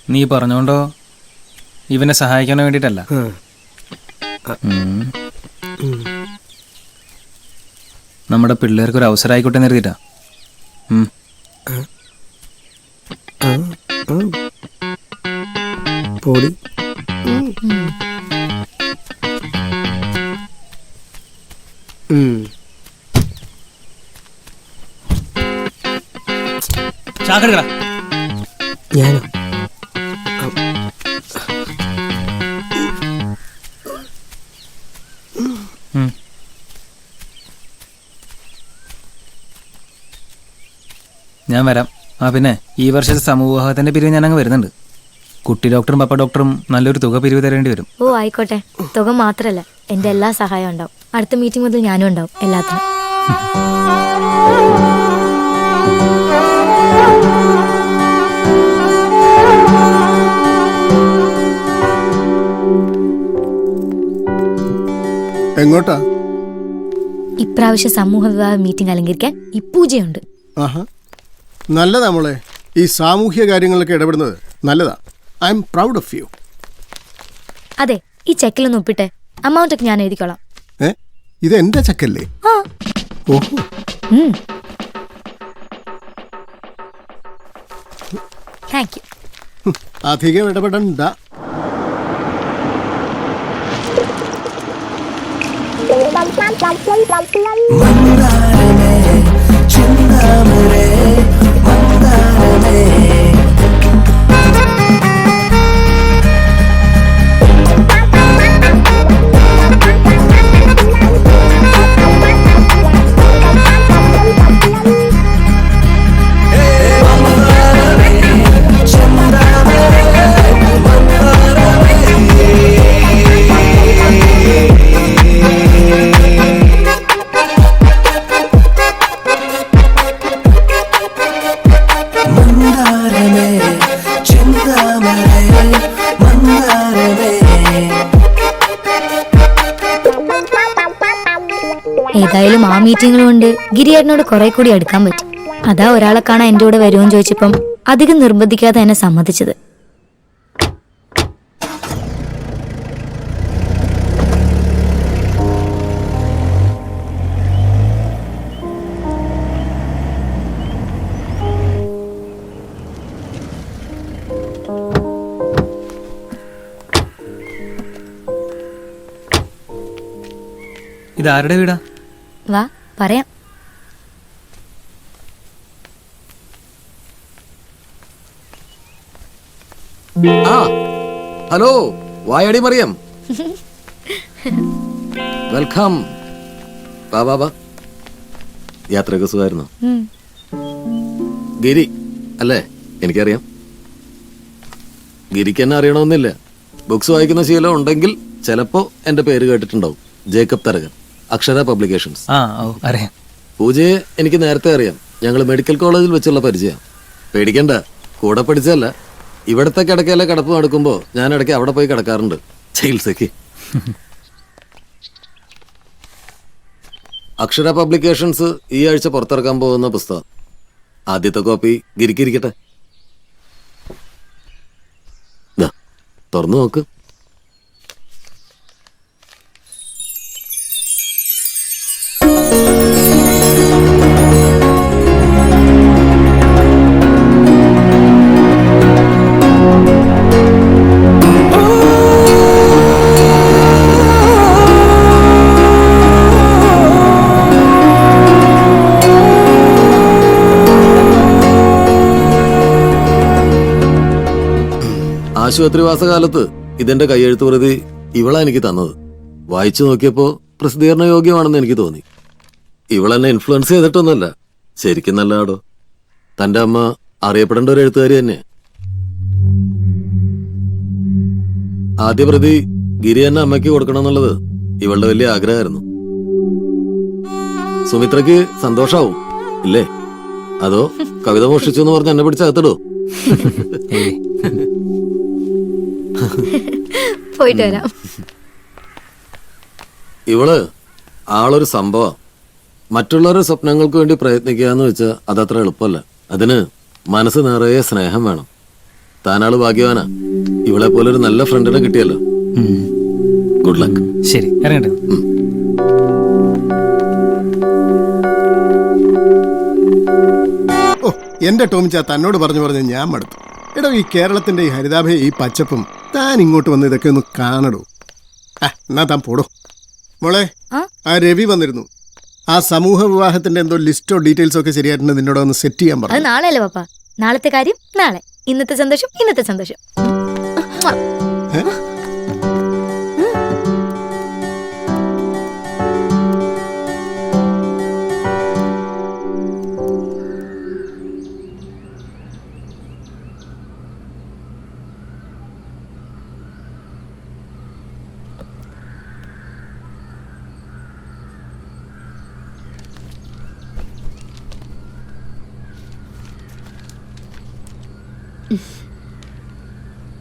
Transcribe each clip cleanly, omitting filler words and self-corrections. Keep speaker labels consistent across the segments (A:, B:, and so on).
A: നീ പറഞ്ഞോണ്ടോ ഇവനെ സഹായിക്കാൻ വേണ്ടിട്ടല്ല. നമ്മുടെ പിള്ളേർക്ക് ഒരു അവസരം ആയിക്കോട്ടെ നിർത്തിട്ടാ.
B: പോടി.
A: ചാക്കെടുക്കടാ.
B: ഞാനോ?
A: ഞാൻ വരാം. ആ പിന്നെ ഈ വർഷത്തെ സമൂഹത്തിന്റെ പിരിവ് ഞാനങ്ങ് വരുന്നുണ്ട്. കുട്ടി ഡോക്ടറും പപ്പ ഡോക്ടറും നല്ലൊരു തുക പിരിവ് തരേണ്ടി വരും.
C: ഓ ആയിക്കോട്ടെ. തുക മാത്രല്ല, എന്റെ എല്ലാ സഹായവും ഉണ്ടാവും. അടുത്ത മീറ്റിംഗ് മുതൽ ഞാനും ഉണ്ടാവും എല്ലാത്തിനും.
D: എങ്ങോട്ടാ?
C: ഇപ്രാവശ്യം സമൂഹ വിവാഹ മീറ്റിംഗ് അലങ്കരിക്കാൻ ഈ പൂജയുണ്ട്.
D: നല്ലതാ മോളെ, ഈ സാമൂഹ്യ കാര്യങ്ങളൊക്കെ ഇടപെടുന്നത് നല്ലതാ. I am proud of you.
C: അതെ, ഈ ചെക്കിലൊന്ന് ഒപ്പിട്ടെ. അമൗണ്ട് ഒക്കെ ഞാൻ എഴുതിക്കോളാം.
D: ഇത് എന്റെ ചെക്കല്ലേ? ഓഹോ.
C: Thank you.
D: അധികം ഇടപെടണ്ട.
C: ഏതായാലും ആ മീറ്റിംഗ് കൊണ്ട് ഗിരിയേട്ടനോട് കുറെ കൂടി അടുക്കാൻ പറ്റി. അതാ ഒരാളെ കാണാൻ എന്റെ കൂടെ വരുമെന്ന് ചോദിച്ചപ്പം അധികം നിർബന്ധിക്കാതെ എന്നെ സമ്മതിച്ചത്.
A: ഇതാരുടെ വീടാ?
C: വാ പറയാം.
E: ഹലോ, വായാടി മറിയം. വെൽക്കം. വാ. യാത്രയൊക്കെ സുഖമായിരുന്നു? ഗിരി അല്ലേ? എനിക്കറിയാം. ഗിരിക്ക് എന്നെ അറിയണമെന്നില്ല. ബുക്സ് വായിക്കുന്ന ശീലം ഉണ്ടെങ്കിൽ ചിലപ്പോ എന്റെ പേര് കേട്ടിട്ടുണ്ടാവും. ജേക്കബ് തരകൻ, അക്ഷര പബ്ലിക്കേഷൻസ്.
A: അറിയാം.
E: പൂജയെ എനിക്ക് നേരത്തെ അറിയാം. ഞങ്ങൾ മെഡിക്കൽ കോളേജിൽ വെച്ചുള്ള പരിചയം. പേടിക്കണ്ട, കൂടെ പഠിച്ചല്ല. ഇവിടത്തെ കിടക്കയിലെ കിടപ്പ് നടക്കുമ്പോൾ ഞാൻ ഇടയ്ക്ക് അവിടെ പോയി കിടക്കാറുണ്ട് ചികിത്സയ്ക്ക്. അക്ഷര പബ്ലിക്കേഷൻസ് ഈ ആഴ്ച പുറത്തിറക്കാൻ പോകുന്ന പുസ്തകം. ആദ്യത്തെ കോപ്പി ഗിരിക്കിരിക്കട്ടെ. തുറന്നു നോക്ക്. ആശുപത്രിവാസകാലത്ത് ഇതിന്റെ കയ്യെഴുത്ത് പ്രതി ഇവളാ എനിക്ക് തന്നത്. വായിച്ചു നോക്കിയപ്പോ പ്രസിദ്ധീകരണ യോഗ്യമാണെന്ന് എനിക്ക് തോന്നി. ഇവളെന്നെ ഇൻഫ്ലുവൻസ് ചെയ്തിട്ടൊന്നുമല്ല, ശരിക്കും നല്ലതാടോ. തന്റെ അമ്മ അറിയപ്പെടേണ്ട ഒരു എഴുത്തുകാരി തന്നെ. ആദ്യ പ്രതി ഗിരി എന്നെ അമ്മയ്ക്ക് കൊടുക്കണമെന്നുള്ളത് ഇവളുടെ വലിയ ആഗ്രഹമായിരുന്നു. സുമിത്രയ്ക്ക് സന്തോഷാവും ഇല്ലേ? അതോ കവിത മോഷിച്ചു എന്ന് പറഞ്ഞ് എന്നെ പിടിച്ചകത്തിടോ?
C: പോയിട്ട് വരാം.
E: ഇവള് ആളൊരു സംഭവം. മറ്റുള്ളവരുടെ സ്വപ്നങ്ങൾക്ക് വേണ്ടി പ്രയത്നിക്കുക എന്ന് വെച്ചാൽ അതത്ര എളുപ്പമല്ല. അതിന് മനസ്സ് നിറയെ സ്നേഹം വേണം. താനാള് ഭാഗ്യവാനാ. ഇവളെ പോലെ ഒരു നല്ല ഫ്രണ്ടിനെ കിട്ടിയല്ലോ. Good luck.
A: ശരി, ഇറങ്ങട്ടെ.
D: ഓ എന്റെ ടോമിച്ച തന്നോട് പറഞ്ഞു ഞാൻ മടുത്തു. എടോ, ഈ കേരളത്തിന്റെ ഈ ഹരിതാഭയെ ഈ പച്ചപ്പും താൻ ഇങ്ങോട്ട് വന്ന് ഇതൊക്കെ ഒന്ന് കാണടോ. എന്നാ താൻ പോടോ. മോളെ, ആ രവി വന്നിരുന്നു. ആ സമൂഹ വിവാഹത്തിന്റെ എന്തോ ലിസ്റ്റോ ഡീറ്റെയിൽസോ ഒക്കെ ശരിയായിട്ടുണ്ട്. നിന്നോട് ഒന്ന് സെറ്റ് ചെയ്യാൻ
C: അത്
D: പറഞ്ഞു.
C: നാളെ അല്ലേ പപ്പ? നാളത്തെ കാര്യം നാളെ, ഇന്നത്തെ സന്തോഷം ഇന്നത്തെ സന്തോഷം.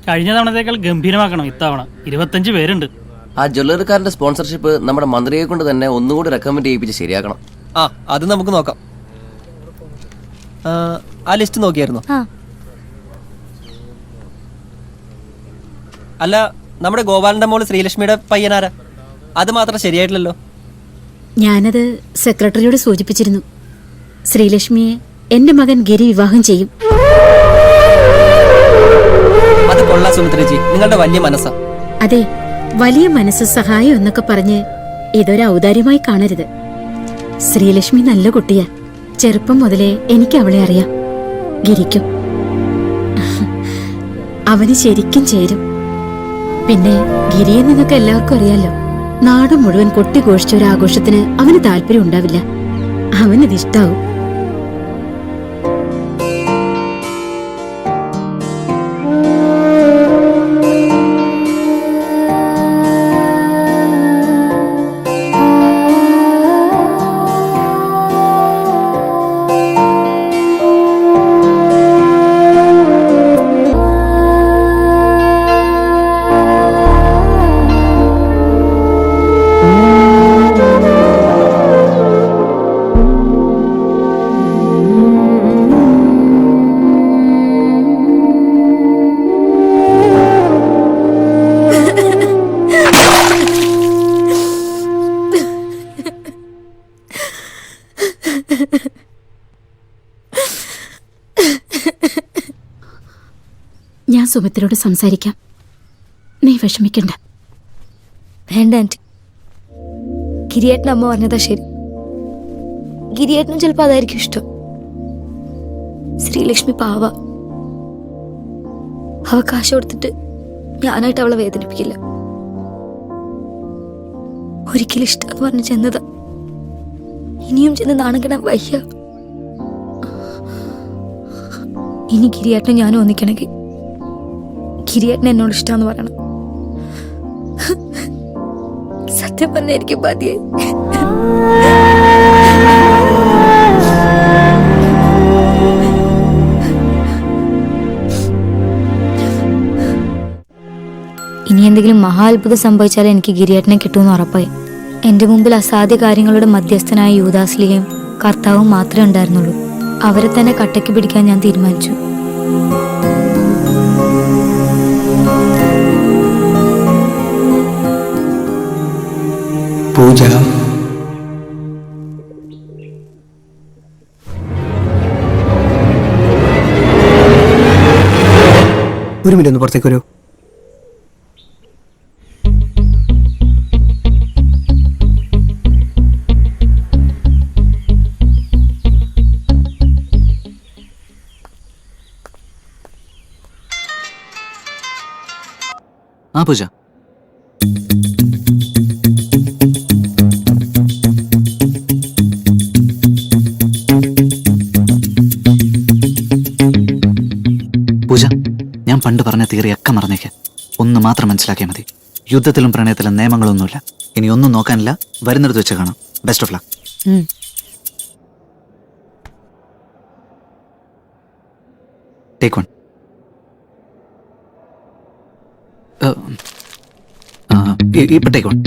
F: കഴിഞ്ഞ തവണത്തേക്കാൾ ഗംഭീരമാക്കണം ഇത്തവണ. 25 പേരുണ്ട്.
B: ആ ജ്വല്ലറിക്കാരന്റെ സ്പോൺസർഷിപ്പ് നമ്മുടെ മന്ത്രിയെ കൊണ്ട് തന്നെ ഒന്നുകൂടി റെക്കമെൻഡ് ചെയ്യിപ്പിച്ച് ശരിയാക്കണം.
G: ആ അത് നമുക്ക് നോക്കാം. ആ ലിസ്റ്റ് നോക്കിയായിരുന്നു? അല്ല, നമ്മുടെ ഗോപാലന്റെ മോള് ശ്രീലക്ഷ്മിയുടെ പയ്യനാരാ? അത് മാത്രം ശരിയായിട്ടില്ലല്ലോ.
H: ഞാനത് സെക്രട്ടറിയോട് സൂചിപ്പിച്ചിരുന്നു. ശ്രീലക്ഷ്മിയെ എന്റെ മകൻ ഗിരി വിവാഹം ചെയ്യും.
G: അത് കൊള്ളാ സുമിത്രേച്ചി, നിങ്ങളുടെ വലിയ മനസ്സാ.
H: അതെ, വലിയ മനസ്സ്, സഹായം എന്നൊക്കെ പറഞ്ഞ് ഇതൊരു ഔദാര്യമായി കാണരുത്. ശ്രീലക്ഷ്മി നല്ല കുട്ടിയാ. ചെറുപ്പം മുതലേ എനിക്ക് അവളെ അറിയാം. ഗിരിക്കും അവന് ശരിക്കും ചേരും. പിന്നെ ഗിരിയെ നിങ്ങൾക്ക് എല്ലാവർക്കും അറിയാലോ, നാട് മുഴുവൻ കൊട്ടിഘോഷിച്ച ഒരു ആഘോഷത്തിന് അവന് താല്പര്യം ഉണ്ടാവില്ല. അവനതിഷ്ടാവും. ഞാൻ സുമിത്രയോട് സംസാരിക്കാം. നീ വിഷമിക്കണ്ട.
C: വേണ്ട ആന്റി, ഗിരിയേട്ടൻ അമ്മ പറഞ്ഞതാ ശരി. ഗിരിയേട്ടനും ചിലപ്പോൾ അതായിരിക്കും ഇഷ്ടം. ശ്രീലക്ഷ്മി പാവ. അവ കാശ് കൊടുത്തിട്ട് ഞാനായിട്ട് അവളെ വേദനിപ്പിക്കില്ല. ഒരിക്കലും ഇഷ്ടമെന്ന് പറഞ്ഞ് ചെന്നതാ. ഇനിയും ചെന്ന് നാണക്കിടാൻ വയ്യ. ഇനി ഗിരിയേട്ടനും ഞാനും ഒന്നിക്കണമെങ്കിൽ ഗിരിയേട്ടൻ എന്നോട് ഇഷ്ടമെന്ന് പറയണം. സത്യം പറഞ്ഞ എനിക്ക് മതിയായി. ഇനി എന്തെങ്കിലും മഹാ അത്ഭുതം സംഭവിച്ചാൽ എനിക്ക് ഗിരിയേട്ടനെ കിട്ടുമെന്ന് ഉറപ്പായി. എന്റെ മുമ്പിൽ അസാധ്യ കാര്യങ്ങളുടെ മധ്യസ്ഥനായ യൂദാസ്ലിയും കർത്താവും മാത്രമേ ഉണ്ടായിരുന്നുള്ളൂ. അവരെ തന്നെ കട്ടയ്ക്ക് പിടിക്കാൻ ഞാൻ തീരുമാനിച്ചു.
I: പൂജ, ഒരു മിനിറ്റ് ഒന്ന് പുറത്തേക്ക് വരൂ.
A: ആ പൂജ, പൂജ, ഞാൻ പണ്ട് പറഞ്ഞ തിയറിയൊക്കെ മറന്നേക്ക്. ഒന്ന് മാത്രം മനസ്സിലാക്കിയാൽ മതി. യുദ്ധത്തിലും പ്രണയത്തിലും നിയമങ്ങളൊന്നുമില്ല. ഇനി ഒന്നും നോക്കാനില്ല. വരുന്നിടത്ത് വെച്ച് കാണാം. Best of luck. Take one. ഇപ്പൊ ടേക്ക് വൺ.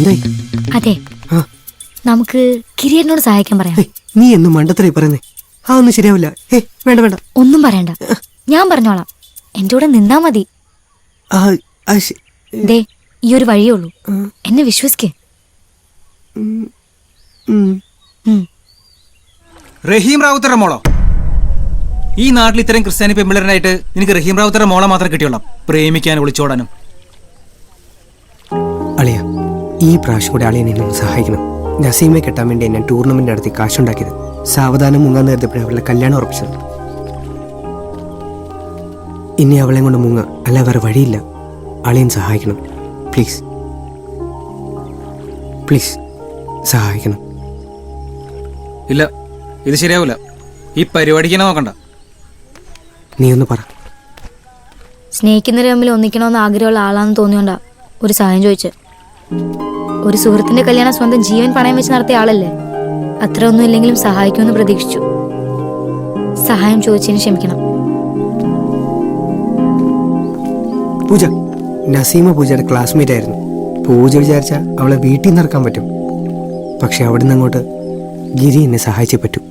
I: എന്തായി?
C: അതെ,
I: ആ.
C: നമുക്ക് കിരീടനോട് സഹായിക്കാൻ പറയാം.
I: ഹേയ്, നീ എന്നും മണ്ടത്തരായി പറയുന്നേ. ആ ഒന്നും ശരിയാവില്ല. വേണ്ട വേണ്ട.
C: ഒന്നും പറയണ്ട, ഞാൻ പറഞ്ഞോളാം. എന്റെ കൂടെ നിന്നാ മതി.
I: ആ, ആ, ശ-
C: ദേ, ഈ ഒരു വഴിയേ ഉള്ളൂ. എന്നെ വിശ്വസിക്കേ.
I: ഉം.
J: റഹീം റാവുത്തറ മോളോ? ഈ നാട്ടിൽ ഇത്രയും ക്രിസ്ത്യാനി പെമ്പിളറിനായിട്ട് നിനക്ക് റഹീം റാവുത്തറ മോളെ മാത്രം കിട്ടിയോളാം പ്രേമിക്കാനും ഒളിച്ചോടാനും.
I: അളിയ, ഈ പ്രാവശ്യം കൂടെ അളിയൻ എന്നെ ഒന്ന് സഹായിക്കണം. നസീമെ കെട്ടാൻ വേണ്ടി എന്നെ ടൂർണമെന്റ് നടത്തി കാശുണ്ടാക്കിയത്. സാവധാനം മുങ്ങാൻ നേരത്തെ അവളുടെ കല്യാണം ഉറപ്പിച്ചത്. ഇനി അവളെ കൊണ്ട് മുങ്ങ, അല്ല വേറെ വഴിയില്ല. അളിയൻ സഹായിക്കണം, പ്ലീസ് പ്ലീസ് സഹായിക്കണം.
J: ഇല്ല, ഇത് ശരിയാവില്ല. ഈ പരിപാടിക്ക് തന്നെ നോക്കണ്ട.
I: നീ ഒന്ന് പറ.
C: സ്നേഹിക്കുന്നവർ തമ്മിൽ ഒന്നിക്കണമെന്ന് ആഗ്രഹമുള്ള ആളാണെന്ന് തോന്നിയോണ്ടാ ഒരു സഹായം ചോദിച്ചത്. ഒരു സുഹൃത്തിന്റെ കല്യാണം സ്വന്തം ജീവൻ പണയം വെച്ച് നടത്തിയ ആളല്ലേ. അത്ര ഒന്നും ഇല്ലെങ്കിലും സഹായിക്കുമെന്ന് പ്രതീക്ഷിച്ചു. സഹായം ചോദിച്ചതിന് ക്ഷമിക്കണം.
I: പൂജ, നസീമ പൂജയുടെ ക്ലാസ്മേറ്റ് ആയിരുന്നു. പൂജ വിചാരിച്ച അവളെ വീട്ടിൽ നിന്ന് ഇറക്കാൻ പറ്റും. പക്ഷെ അവിടെ നിന്ന് അങ്ങോട്ട് ഗിരി എന്നെ സഹായിച്ചേ പറ്റൂ.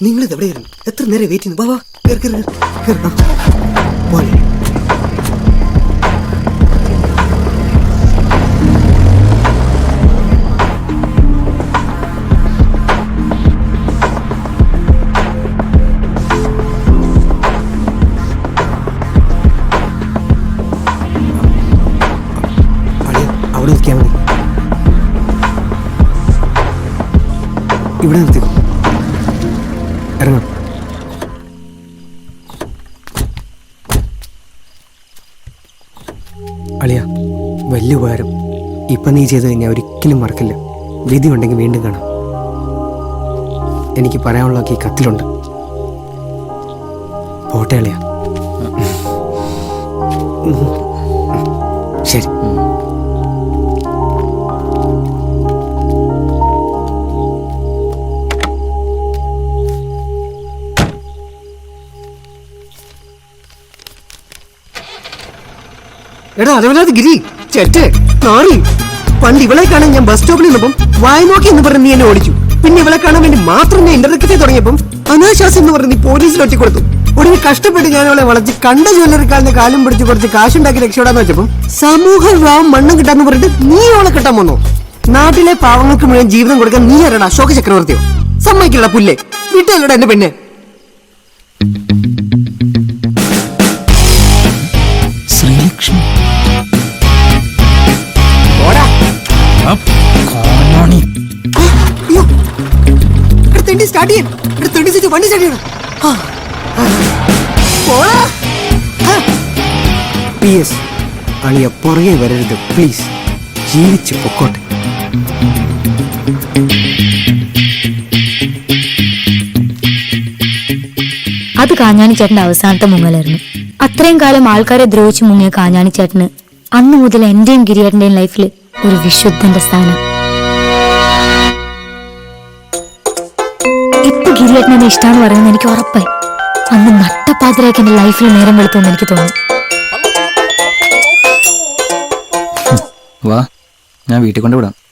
I: നിങ്ങളിത് എവിടെയായിരുന്നു? എത്ര നേരം വെയിറ്റ് ചെയ്യുന്നു? വാ വാ, കേറ്, കേറ്, കേറ്, കേറ്. ആ, പോലെ. അളിയ, അവിടെ നിൽക്കാൻ മതി. ഇവിടെ നിർത്തിക്കോ. ഇറങ്ങാം. അളിയ, വലിയ ഉപകാരം. ഇപ്പൊ നീ ചെയ്ത് കഴിഞ്ഞാൽ ഒരിക്കലും മറക്കില്ല. വിധി ഉണ്ടെങ്കിൽ വീണ്ടും കാണാം. എനിക്ക് പറയാനുള്ളതൊക്കെ ഈ കത്തിലുണ്ട്. പോട്ടെ അളിയ. ശരി. എടാ അതല്ലാതെ ഗിരി ചെറ്റ് നാറി. പണ്ട് ഇവളെ കാണാൻ ഞാൻ ബസ് സ്റ്റോപ്പിൽ നിന്നപ്പം വായി നോക്കി എന്ന് പറഞ്ഞ് നീ എന്നെ ഓടിച്ചു. പിന്നെ ഇവളെ കാണാൻ വേണ്ടി മാത്രം ഞാൻ ഇന്റർനെറ്റ് തുടങ്ങിയപ്പം അനാശാസം എന്ന് പറഞ്ഞ് നീ പോലീസിൽ ഒറ്റിക്കൊടുത്തു. ഒടുവിൽ കഷ്ടപ്പെട്ട് ഞാൻ അവളെ വളച്ച് കണ്ട ജ്വല്ലറിക്കാളിന്റെ കാലും പിടിച്ച് കുറച്ച് കാശുണ്ടാക്കി രക്ഷപ്പെടാന്ന് വെച്ചപ്പം സമൂഹ വിവാഹം മണ്ണം കിട്ടാന്ന് പറഞ്ഞിട്ട് നീ അവളെ കിട്ടാൻ വന്നോ? നാട്ടിലെ പാവങ്ങൾക്ക് മുഴുവൻ ജീവിതം കൊടുക്കാൻ നീ ആരാടാ? അശോക ചക്രവർത്തിയോ? സമ്മതിക്കലടാ പുല്ലേ. വിട്ടല്ലടാ എന്റെ പെണ്ണെ.
A: ശ്രീലക്ഷ്മി
I: സ്റ്റാർട്ട് ചെയ്യാൻ വണ്ടി സ്റ്റാർട്ട് ചെയ്യണം. PS അളിയ പുറകെ വരരുത് പ്ലീസ്. ജീവിച്ച് പൊക്കോട്ടെ.
C: അത് കാഞ്ഞാണിച്ചേട്ടന്റെ അവസാനത്തെ മുങ്ങലായിരുന്നു. അത്രയും കാലം ആൾക്കാരെ ദ്രോഹിച്ച് മുങ്ങിയ കാഞ്ഞാണിച്ചേട്ടന് അന്ന് മുതൽ എന്റെയും ഗിരിയേട്ടന്റെയും ലൈഫിൽ ഒരു വിശുദ്ധന്റെ സ്ഥാനം. ഇപ്പൊ ഗിരിയേട്ടനെ ഇഷ്ടമെന്ന് പറയുന്നത് എനിക്ക് ഉറപ്പായി. അന്ന് നട്ടപ്പാതിരാക്കി എന്റെ ലൈഫിൽ നേരം വെളുത്തുമെന്ന് എനിക്ക് തോന്നി.
A: വാ, ഞാൻ വീട്ടിൽ കൊണ്ടുവിടാം.